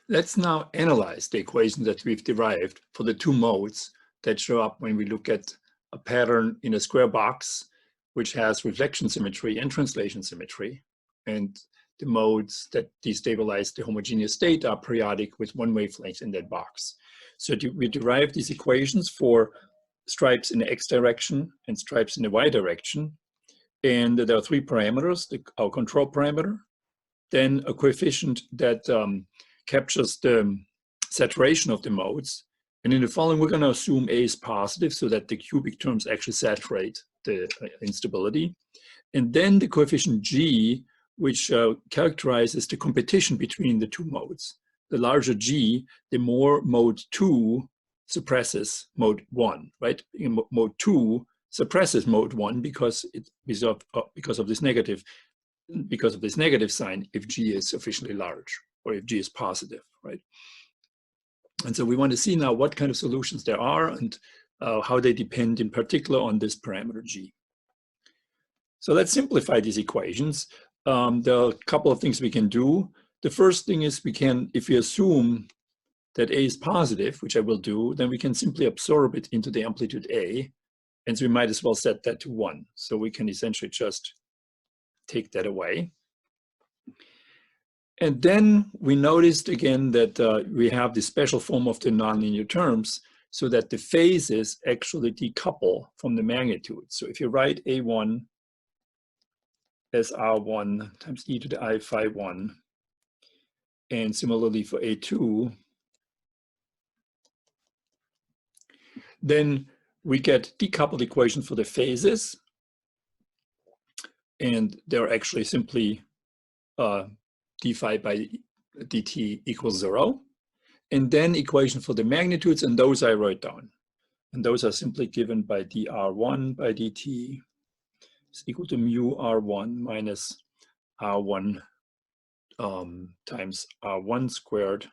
Let's now analyze the equations that we've derived for the two modes that show up when we look at a pattern in a square box, which has reflection symmetry and translation symmetry. And the modes that destabilize the homogeneous state are periodic with one wavelength in that box. So we derive these equations for stripes in the x direction and stripes in the y direction. And there are three parameters: our control parameter, then a coefficient that captures the saturation of the modes. And in the following, we're going to assume A is positive so that the cubic terms actually saturate the instability. And then the coefficient G, which characterizes the competition between the two modes. The larger G, the more mode 2 suppresses mode 1, right? In mode 2 suppresses mode 1 because of this negative sign if G is sufficiently large or if G is positive, right? And so we want to see now what kind of solutions there are and how they depend in particular on this parameter G. So let's simplify these equations. There are a couple of things we can do. The first thing is if we assume that A is positive, which I will do, then we can simply absorb it into the amplitude A. And so we might as well set that to 1. So we can essentially just take that away. And then we noticed again that we have this special form of the nonlinear terms so that the phases actually decouple from the magnitude. So if you write A1 as R1 times e to the I phi 1, and similarly for A2, then we get decoupled equations for the phases, and they're actually simply d phi by dt equals 0. And then equation for the magnitudes, and those I wrote down. And those are simply given by dr1 by dt is equal to mu r1 minus r1 times r1 squared.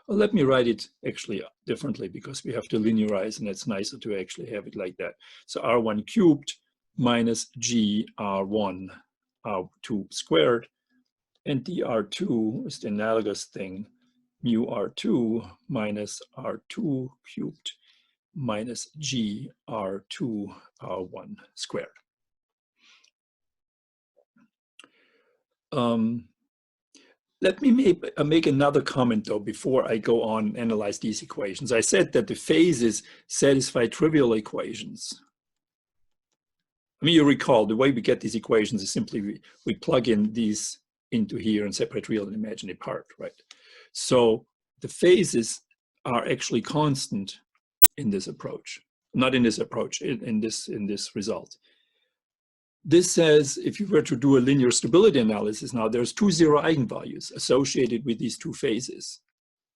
Well, let me write it actually differently because we have to linearize, and it's nicer to actually have it like that. So r1 cubed minus g r1 r2 squared, and dr2 is the analogous thing, mu r2 minus r2 cubed minus g r2 r1 squared. Let me make another comment though before I go on and analyze these equations. I said that the phases satisfy trivial equations. I mean, you recall the way we get these equations is simply we plug in these into here and separate real and imaginary part, right? So the phases are actually constant in this approach, not in this approach, in this result. This says if you were to do a linear stability analysis now, there's 2 zero eigenvalues associated with these two phases.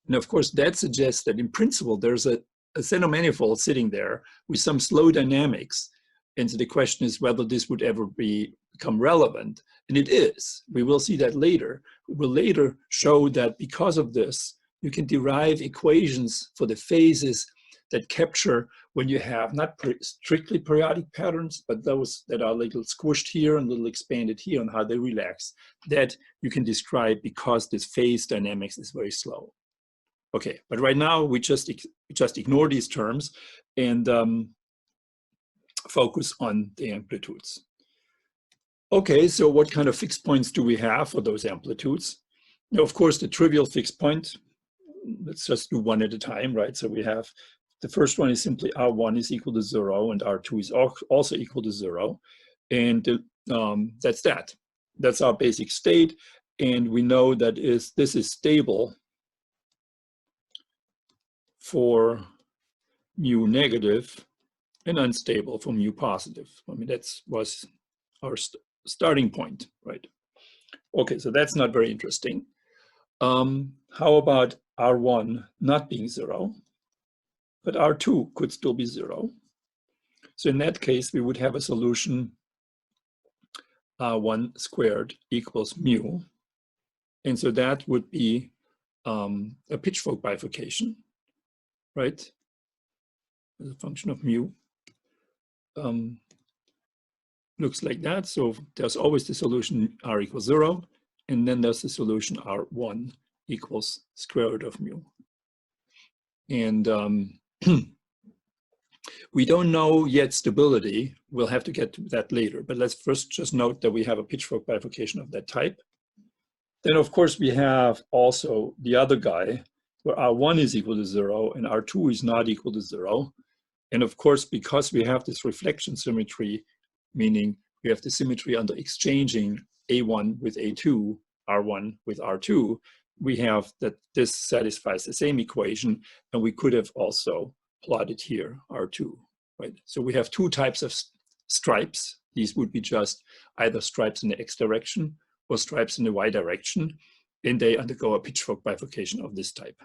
And of course, that suggests that in principle, there's a Zeno manifold sitting there with some slow dynamics. And so the question is whether this would ever become relevant. And it is. We will see that later. We will later show that because of this, you can derive equations for the phases that capture when you have not strictly periodic patterns, but those that are a little squished here and a little expanded here and how they relax, that you can describe because this phase dynamics is very slow. Okay, but right now we just ignore these terms and focus on the amplitudes. Okay, so what kind of fixed points do we have for those amplitudes? Now, of course, the trivial fixed point, let's just do one at a time, right? So we have, the first one is simply R1 is equal to 0 and R2 is also equal to 0. And that's that. That's our basic state. And we know that this is stable for mu negative and unstable for mu positive. I mean, that was our starting point, right? Okay, so that's not very interesting. How about R1 not being 0, but R2 could still be 0. So in that case, we would have a solution R1 squared equals mu. And so that would be a pitchfork bifurcation, right? As a function of mu. Looks like that. So there's always the solution R equals 0, and then there's the solution R1 equals square root of mu. And we don't know yet stability. We'll have to get to that later. But let's first just note that we have a pitchfork bifurcation of that type. Then, of course, we have also the other guy where R1 is equal to 0 and R2 is not equal to 0. And of course, because we have this reflection symmetry, meaning we have the symmetry under exchanging A1 with A2, R1 with R2, we have that this satisfies the same equation, and we could have also plotted here R2, right? So we have two types of stripes. These would be just either stripes in the x direction or stripes in the y direction, and they undergo a pitchfork bifurcation of this type.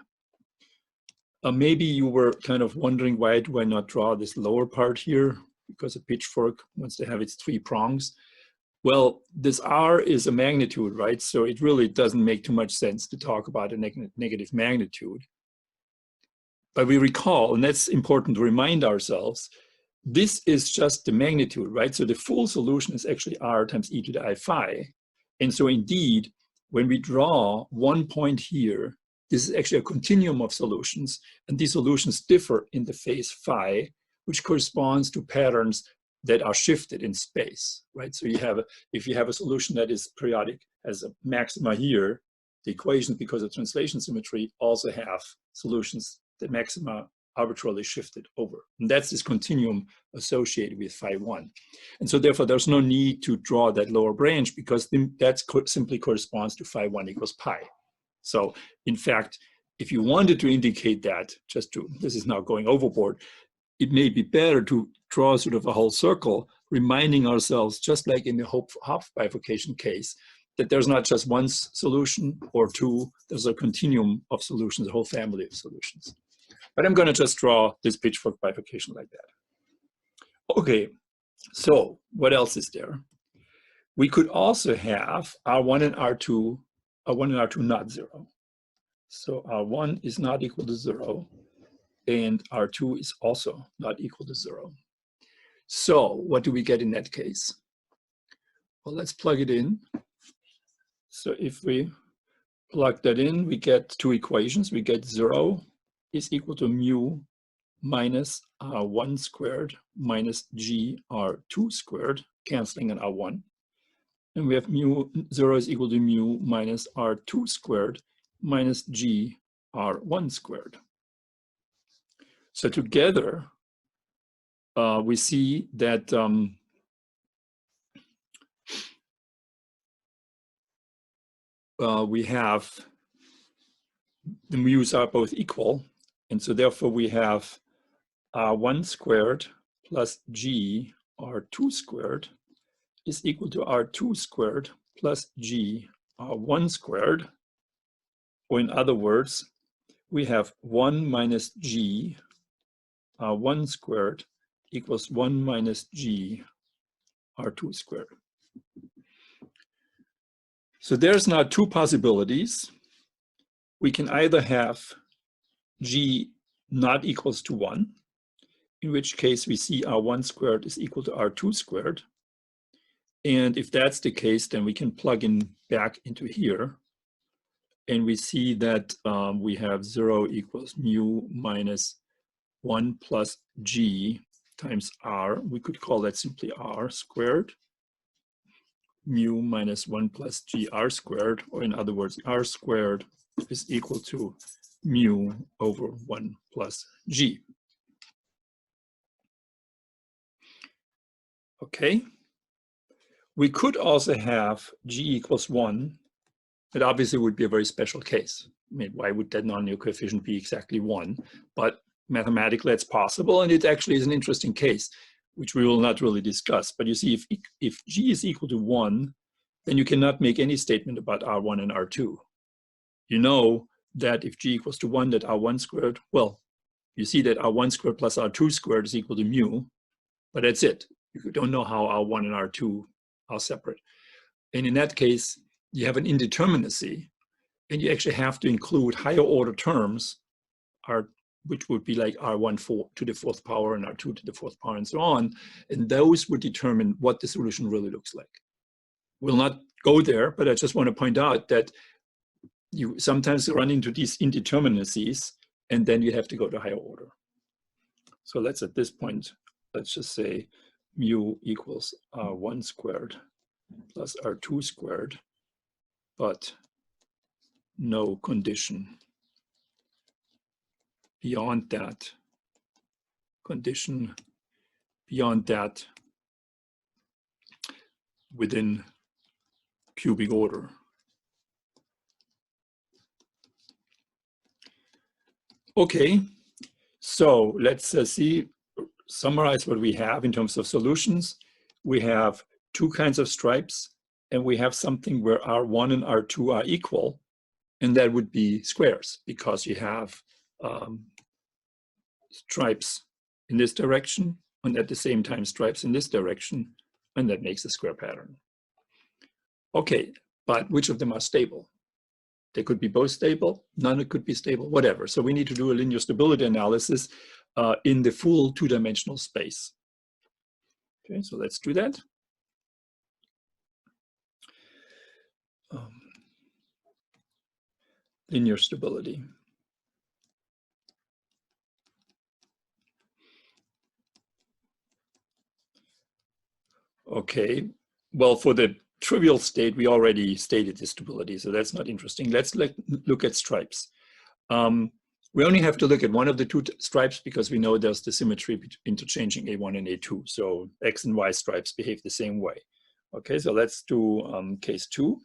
Maybe you were kind of wondering, why do I not draw this lower part here? Because a pitchfork wants to have its three prongs. Well, this R is a magnitude, right? So it really doesn't make too much sense to talk about a negative magnitude. But we recall, and that's important to remind ourselves, this is just the magnitude, right? So the full solution is actually R times e to the I phi. And so indeed, when we draw one point here, this is actually a continuum of solutions, and these solutions differ in the phase phi, which corresponds to patterns that are shifted in space, right? So you have, if you have a solution that is periodic, has a maxima here, the equations, because of translation symmetry, also have solutions that maxima arbitrarily shifted over. And that's this continuum associated with phi 1. And so therefore, there's no need to draw that lower branch, because that simply corresponds to phi 1 equals pi. So in fact, if you wanted to indicate that, this is now going overboard, it may be better to draw sort of a whole circle, reminding ourselves, just like in the Hopf bifurcation case, that there's not just one solution or two, there's a continuum of solutions, a whole family of solutions. But I'm going to just draw this pitchfork bifurcation like that. Okay, so what else is there? We could also have R1 and R2, R1 and R2 not 0. So R1 is not equal to 0, and R2 is also not equal to 0. So what do we get in that case? Well, let's plug it in. So if we plug that in, we get two equations. We get 0 is equal to mu minus R1 squared minus G R2 squared, canceling an R1. And we have 0 is equal to mu minus R2 squared minus G R1 squared. So together, we see that we have the mu's are both equal. And so therefore we have R1 squared plus G R2 squared is equal to R2 squared plus G R1 squared. Or in other words, we have 1 minus G R1 squared equals 1 minus G R2 squared. So there's now two possibilities. We can either have G not equals to 1, in which case we see R1 squared is equal to R2 squared. And if that's the case, then we can plug in back into here. And we see that we have 0 equals mu minus 1 plus G times R. We could call that simply R squared. Mu minus 1 plus G R squared, or in other words, R squared is equal to mu over 1 plus G. Okay. We could also have G equals 1. It obviously would be a very special case. I mean, why would that nonlinear coefficient be exactly 1? But mathematically, it's possible, and it actually is an interesting case, which we will not really discuss. But you see, if G is equal to 1, then you cannot make any statement about R1 and R2. You know that if G equals to 1, that R1 squared, well, you see that R1 squared plus R2 squared is equal to mu, but that's it. You don't know how R1 and R2 are separate. And in that case, you have an indeterminacy, and you actually have to include higher order terms, which would be like R1 to the 4th power and R2 to the 4th power and so on. And those would determine what the solution really looks like. We'll not go there, but I just want to point out that you sometimes run into these indeterminacies, and then you have to go to higher order. So let's, at this point, let's just say mu equals R1 squared plus R2 squared, but no condition beyond that. Condition beyond that within cubic order. Okay, so let's summarize what we have in terms of solutions. We have two kinds of stripes, and we have something where R1 and R2 are equal, and that would be squares, because you have stripes in this direction, and at the same time stripes in this direction, and that makes a square pattern. Okay, but which of them are stable? They could be both stable, none could be stable, whatever. So we need to do a linear stability analysis in the full two-dimensional space. Okay, so let's do that. Linear stability. Okay, well, for the trivial state, we already stated the stability, so that's not interesting. Let's look at stripes. We only have to look at one of the two stripes because we know there's the symmetry interchanging A1 and A2. So X and Y stripes behave the same way. Okay, so let's do case 2,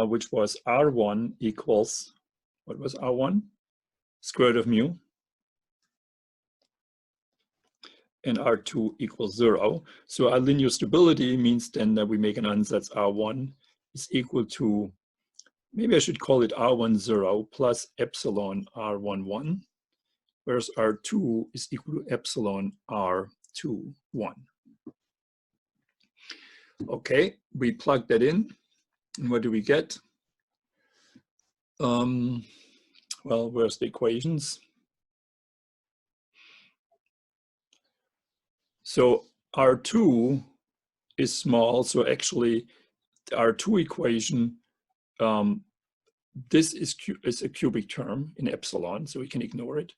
which was R1 equals, what was R1? Square root of mu. And R2 equals 0. So our linear stability means then that we make an ansatz R1 is equal to, maybe I should call it R10 plus epsilon R11, whereas R2 is equal to epsilon R21. Okay, we plug that in, and what do we get? Well, where's the equations? So R2 is small, so actually the R2 equation, this is a cubic term in epsilon, so we can ignore it.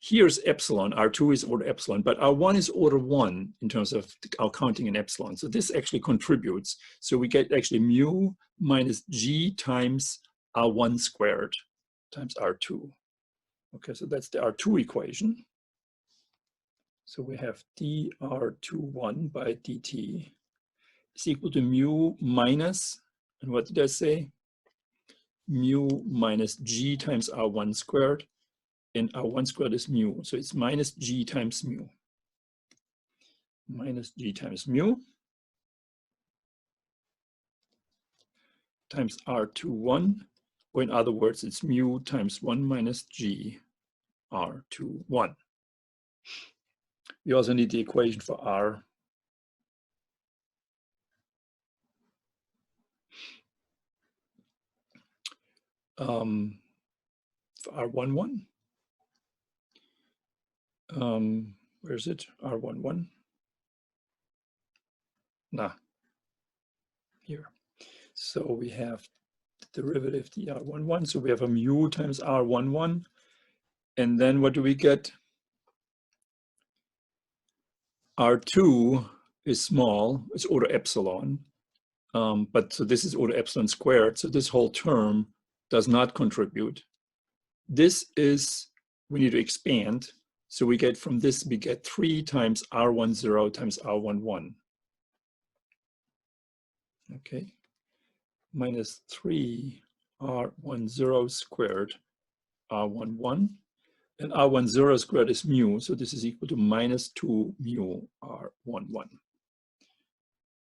Here's epsilon, R2 is order epsilon, but R1 is order 1 in terms of our counting in epsilon. So this actually contributes. So we get actually mu minus g times R1 squared times R2. Okay, so that's the R2 equation. So we have dR21 by dt is equal to mu minus, and what did I say? Mu minus g times R1 squared, and R1 squared is mu. So it's minus g times mu. Minus g times mu times R21, or in other words, it's mu times 1 minus g R21. We also need the equation for R. For R11. Where is it? R11. Here. So we have the derivative dR11. So we have a mu times R11. And then what do we get? R2 is small, it's order epsilon, but so this is order epsilon squared, so this whole term does not contribute. This is, we need to expand, so we get from this, we get 3 times R10 times R11. Okay, minus 3 R10 squared R11. And R10 squared is mu, so this is equal to minus 2 mu R11.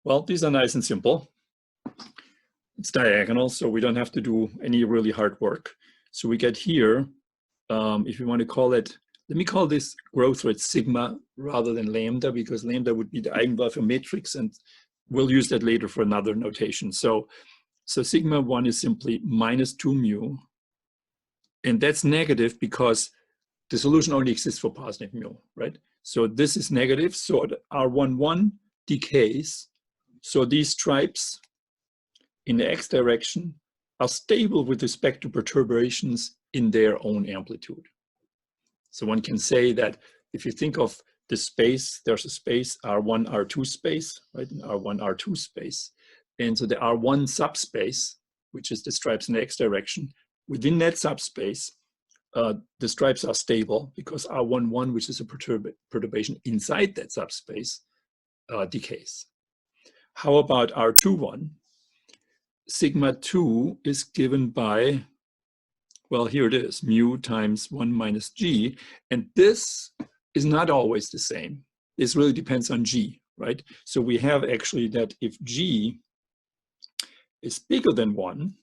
Well, these are nice and simple. It's diagonal, so we don't have to do any really hard work. So we get here, if you want to call it, let me call this growth rate sigma rather than lambda, because lambda would be the eigenvalue matrix, and we'll use that later for another notation. So sigma 1 is simply minus 2 mu, and that's negative because the solution only exists for positive mu, right? So this is negative, so R11 decays. So these stripes in the x direction are stable with respect to perturbations in their own amplitude. So one can say that if you think of the space, there's a space R1, R2 space, right? An R1, R2 space. And so the R1 subspace, which is the stripes in the x direction, within that subspace, the stripes are stable because R11, which is a perturbation inside that subspace, decays. How about R21? Sigma 2 is given by, well, here it is, mu times 1 minus g. And this is not always the same. This really depends on g, right? So we have actually that if g is bigger than 1,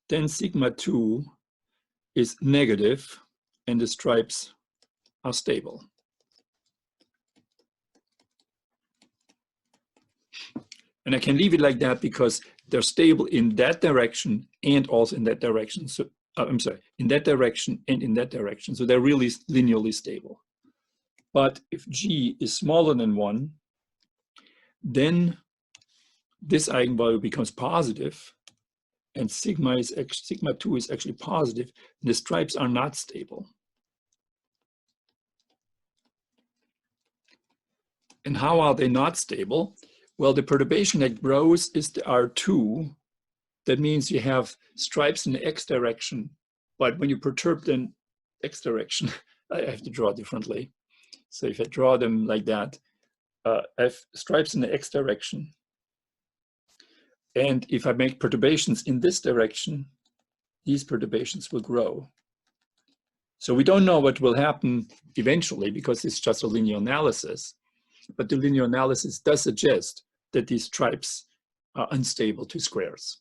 then sigma 2 is negative and the stripes are stable. And I can leave it like that because they're stable in that direction and also in that direction. So I'm sorry, in that direction and in that direction. So they're really linearly stable. But if g is smaller than 1, then this eigenvalue becomes positive, and sigma 2 is actually positive, and the stripes are not stable. And how are they not stable? Well, the perturbation that grows is the R2. That means you have stripes in the x direction, but when you perturb them x direction, I have to draw differently. So if I draw them like that, I have stripes in the x direction. And if I make perturbations in this direction, these perturbations will grow. So we don't know what will happen eventually because it's just a linear analysis. But the linear analysis does suggest that these stripes are unstable to squares.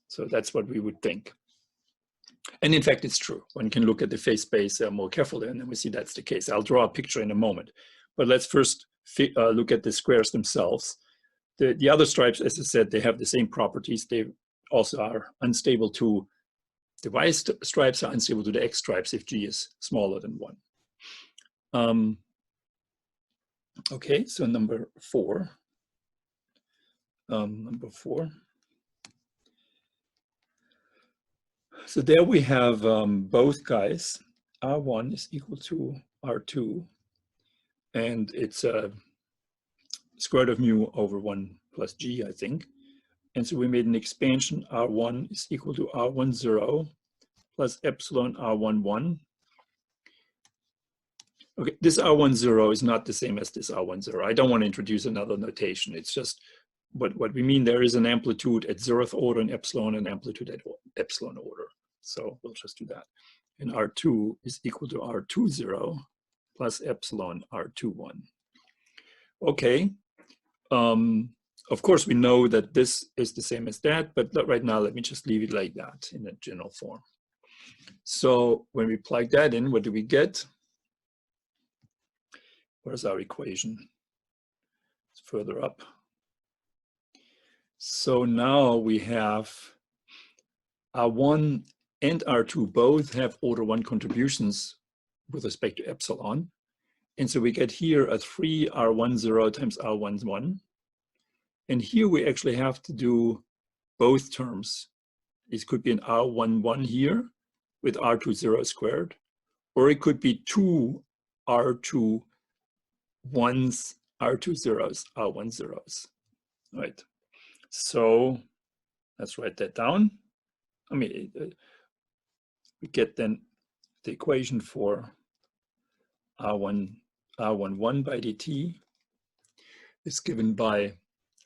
So that's what we would think. And in fact, it's true. One can look at the phase space more carefully, and then we see that's the case. I'll draw a picture in a moment. But let's first look at the squares themselves. The other stripes, as I said, they have the same properties. They also are unstable to the y stripes, are unstable to the x stripes if g is smaller than 1. Okay, so number 4. So there we have both guys. R1 is equal to R2, and it's square root of mu over 1 plus g, I think. And so we made an expansion. R1 is equal to R10 plus epsilon R11. Okay, this R10 is not the same as this R10. I don't want to introduce another notation. It's just what we mean. There is an amplitude at 0th order in epsilon and amplitude at epsilon order. So we'll just do that. And R2 is equal to R20 plus epsilon R21. Okay. Of course, we know that this is the same as that, but right now, let me just leave it like that in a general form. So when we plug that in, what do we get? Where's our equation? It's further up. So now we have R1 and R2 both have order 1 contributions with respect to epsilon. And so we get here a 3 R10 times R11. And here we actually have to do both terms. It could be an R11 here with R20 squared, or it could be 2 R21s, R20s, R10s, right? So let's write that down. I mean, we get then the equation for R11 by dt is given by,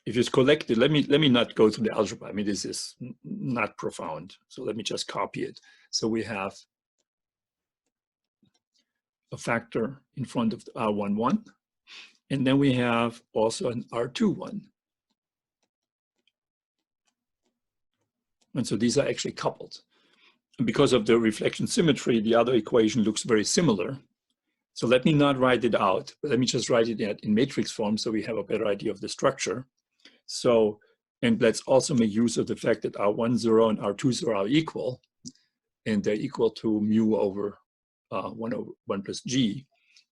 if it's collected, let me not go through the algebra. I mean, this is not profound. So let me just copy it. So we have a factor in front of the R11, and then we have also an R21. And so these are actually coupled. And because of the reflection symmetry, the other equation looks very similar. So let me not write it out, but let me just write it in matrix form so we have a better idea of the structure. So, and let's also make use of the fact that R10 and R20 are equal, and they're equal to mu over 1 plus g.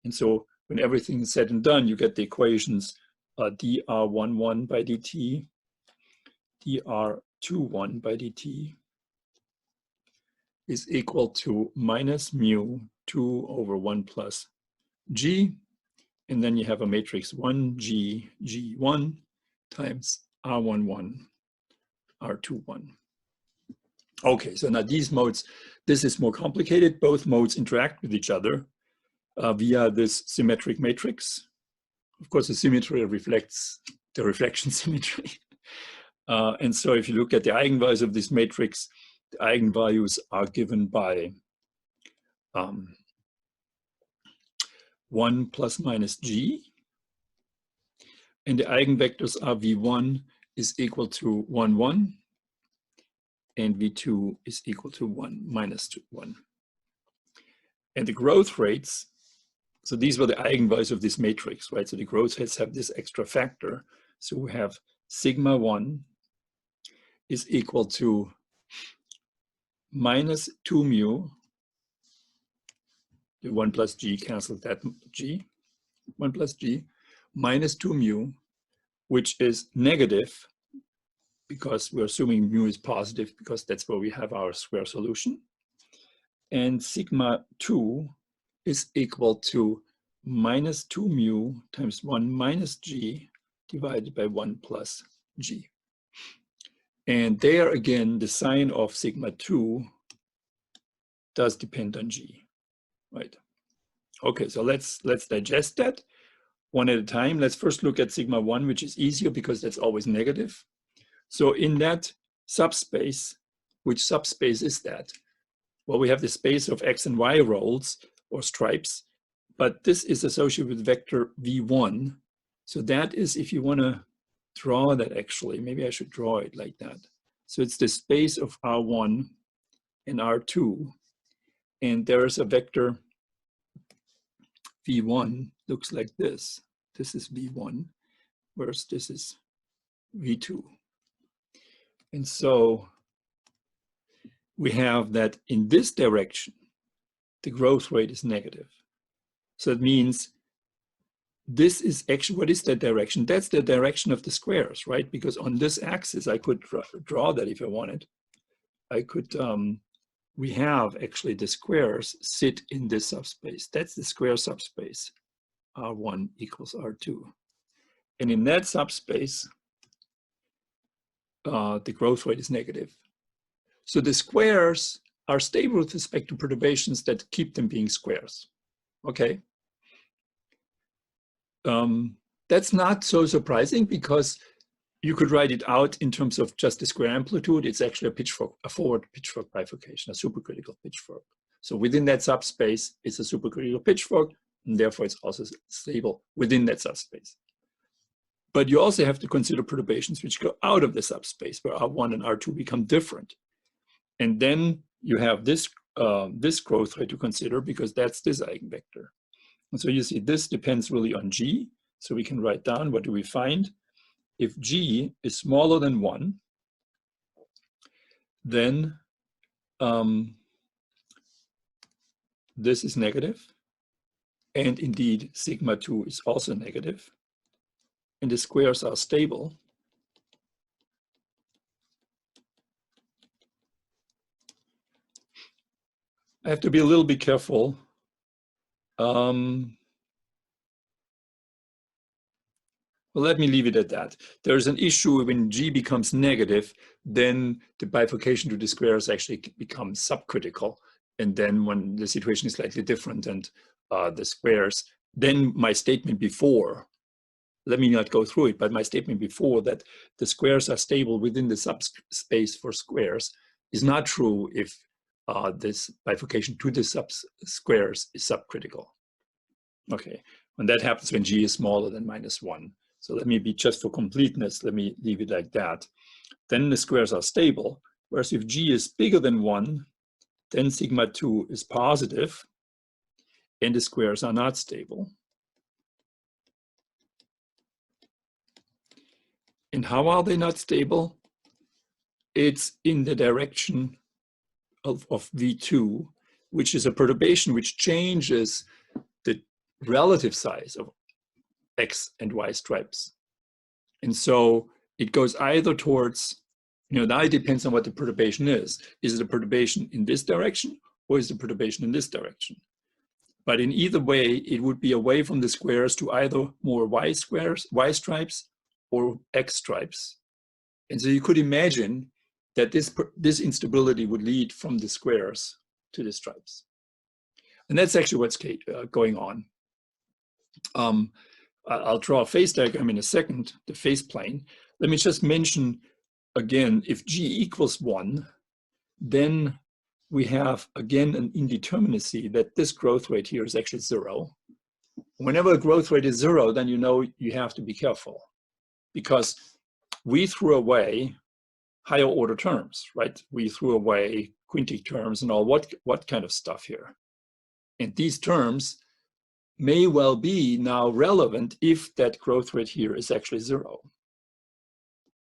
And so when everything is said and done, you get the equations dr11 by dt, dr21 2, 1 by dt is equal to minus mu 2 over 1 plus g. And then you have a matrix 1g, g1 times r11, r21. Okay, so now these modes, this is more complicated. Both modes interact with each other via this symmetric matrix. Of course, the symmetry reflects the reflection symmetry. And so if you look at the eigenvalues of this matrix, the eigenvalues are given by 1 plus minus g. And the eigenvectors are v1 is equal to 1, 1. And v2 is equal to 1 minus 2, 1. And the growth rates, so these were the eigenvalues of this matrix, right? So the growth rates have this extra factor. So we have sigma 1 is equal to minus 2 mu, the 1 plus g cancels that g, 1 plus g, minus 2 mu, which is negative, because we're assuming mu is positive because that's where we have our square solution. And sigma 2 is equal to minus 2 mu times 1 minus g divided by 1 plus g. And there again, the sign of sigma 2 does depend on g, right? Okay, so let's digest that one at a time. Let's first look at sigma 1, which is easier because that's always negative. So in that subspace, which subspace is that? Well, we have the space of x and y rolls or stripes, but this is associated with vector v1. So that is, if you want to draw that actually, maybe I should draw it like that. So it's the space of r1 and r2, and there is a vector v1 looks like this. This is v1, whereas this is v2. And so we have that in this direction, the growth rate is negative. So it means this is actually, what is that direction? That's the direction of the squares, right? Because on this axis, I could draw that if I wanted. I could, we have actually the squares sit in this subspace. That's the square subspace, R1 equals R2. And in that subspace, the growth rate is negative. So the squares are stable with respect to perturbations that keep them being squares, okay? That's not so surprising because you could write it out in terms of just the square amplitude. It's actually a pitchfork, a forward pitchfork bifurcation, a supercritical pitchfork. So within that subspace, it's a supercritical pitchfork, and therefore it's also stable within that subspace. But you also have to consider perturbations which go out of the subspace, where R1 and R2 become different. And then you have this, this growth rate to consider because that's this eigenvector. And so you see this depends really on G. So we can write down, what do we find? If G is smaller than 1, then this is negative. And indeed, sigma 2 is also negative. And the squares are stable. I have to be a little bit careful. Well, let me leave it at that. There's an issue when G becomes negative, then the bifurcation to the squares actually becomes subcritical. And then when the situation is slightly different and the squares, then my statement before, let me not go through it, but my statement before that the squares are stable within the subspace for squares is not true if this bifurcation to the squares is subcritical. Okay, and that happens when G is smaller than -1. So let me be, just for completeness, let me leave it like that. Then the squares are stable, whereas if G is bigger than 1, then sigma 2 is positive, and the squares are not stable. And how are they not stable? It's in the direction of V2, which is a perturbation which changes the relative size of X and Y stripes. And so it goes either towards Now it depends on what the perturbation is. Is it a perturbation in this direction or is it a perturbation in this direction? But in either way, it would be away from the squares to either more y stripes or x stripes. And so you could imagine that this instability would lead from the squares to the stripes. And that's actually what's going on. I'll draw a phase diagram in a second, the phase plane. Let me just mention again, if G equals 1, then we have, again, an indeterminacy that this growth rate here is actually 0. Whenever a growth rate is 0, then you know you have to be careful because we threw away higher order terms, right? We threw away quintic terms and all what kind of stuff here. And these terms may well be now relevant if that growth rate here is actually 0.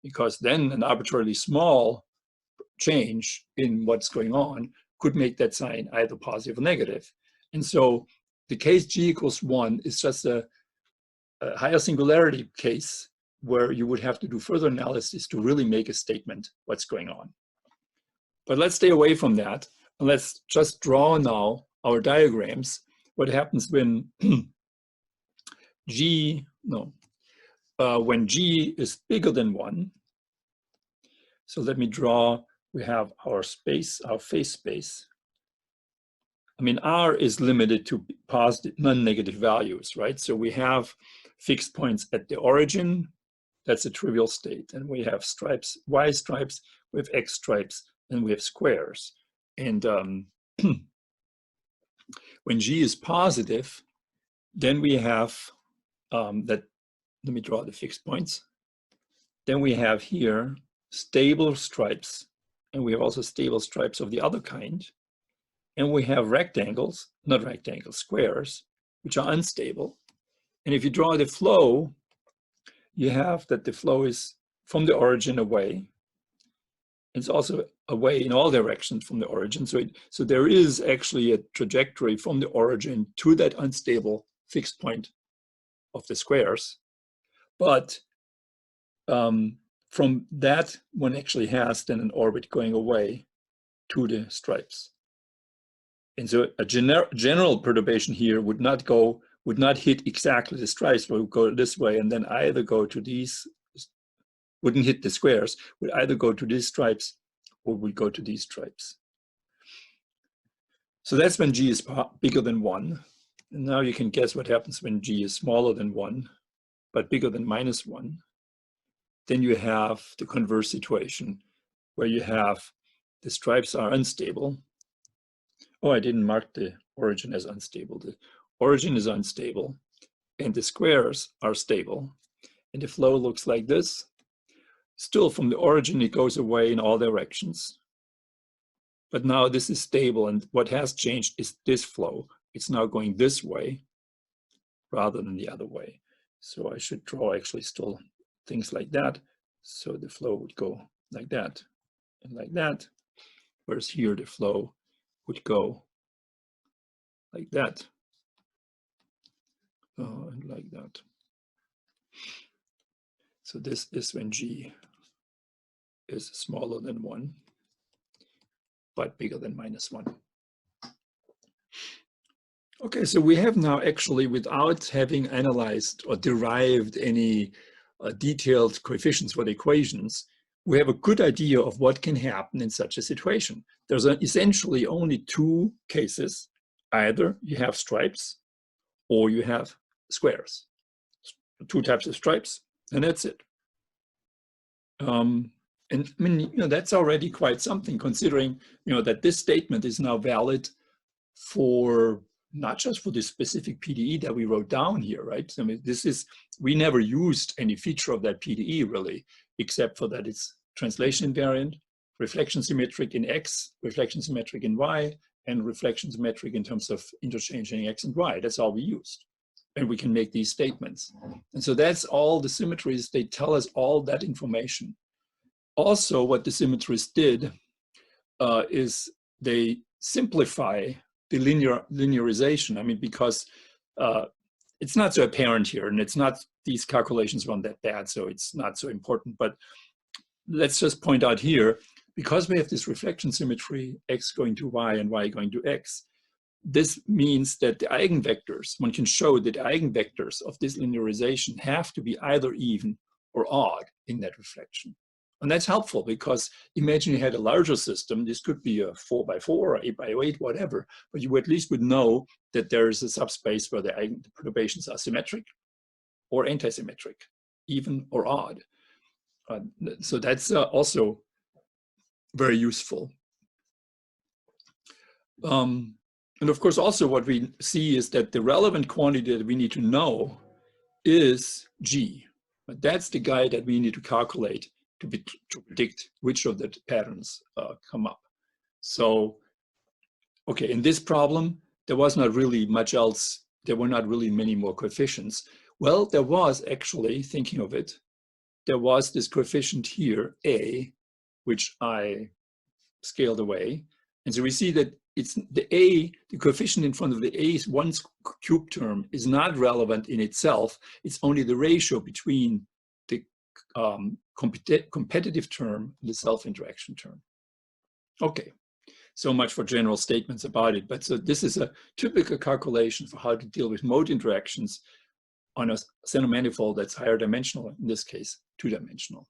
Because then an arbitrarily small change in what's going on could make that sign either positive or negative. And so the case G equals 1 is just a higher singularity case where you would have to do further analysis to really make a statement what's going on. But let's stay away from that and let's just draw now our diagrams. What happens when when G is bigger than 1. So let me draw, we have our space, our phase space. I mean, R is limited to positive, non-negative values, right? So we have fixed points at the origin, that's a trivial state. And we have stripes, Y stripes, we have X stripes, and we have squares. And when G is positive, then we have let me draw the fixed points. Then we have here stable stripes, and we have also stable stripes of the other kind. And we have rectangles, not rectangles, squares, which are unstable. And if you draw the flow, you have that the flow is from the origin away. It's also away in all directions from the origin. So there is actually a trajectory from the origin to that unstable fixed point of the squares. But from that, one actually has then an orbit going away to the stripes. And so a general perturbation here would not hit exactly the stripes, but would go this way and then either go to these, wouldn't hit the squares, would either go to these stripes or would go to these stripes. So that's when G is bigger than 1. And now you can guess what happens when G is smaller than 1, but bigger than -1. Then you have the converse situation where you have the stripes are unstable. Oh, I didn't mark the origin as unstable. The origin is unstable and the squares are stable. And the flow looks like this. Still from the origin, it goes away in all directions. But now this is stable, and what has changed is this flow. It's now going this way rather than the other way. So I should draw actually still things like that. So the flow would go like that and like that, whereas here the flow would go like that and like that. So this is when G is smaller than 1, but bigger than -1. Okay, so we have now actually, without having analyzed or derived any detailed coefficients for the equations, we have a good idea of what can happen in such a situation. There's essentially only 2 cases. Either you have stripes or you have squares. 2 types of stripes, and that's it. And I mean, that's already quite something, considering, that this statement is now valid for not just for the specific PDE that we wrote down here, right? I mean, we never used any feature of that PDE really, except for that it's translation invariant, reflection symmetric in X, reflection symmetric in Y, and reflection symmetric in terms of interchanging X and Y. That's all we used. And we can make these statements. And so that's all the symmetries. They tell us all that information. Also, what the symmetries did is they simplify the linearization. I mean, because it's not so apparent here, and it's not, these calculations weren't that bad, so it's not so important. But let's just point out here, because we have this reflection symmetry, x going to y and y going to x, this means that the eigenvectors, one can show that the eigenvectors of this linearization have to be either even or odd in that reflection. And that's helpful because imagine you had a larger system. This could be a 4x4 or 8x8, whatever, but you at least would know that there is a subspace where the perturbations are symmetric or antisymmetric, even or odd. So that's also very useful. And of course, also what we see is that the relevant quantity that we need to know is G. But that's the guy that we need to calculate to predict which of the patterns come up. So, okay, in this problem, there was not really much else. There were not really many more coefficients. Well, there was actually, thinking of it, there was this coefficient here, A, which I scaled away. And so we see that it's the coefficient in front of the A's one cube term is not relevant in itself. It's only the ratio between the competitive term and the self-interaction term. Okay, so much for general statements about it. But so this is a typical calculation for how to deal with mode interactions on a Zener manifold that's higher dimensional, in this case, two-dimensional.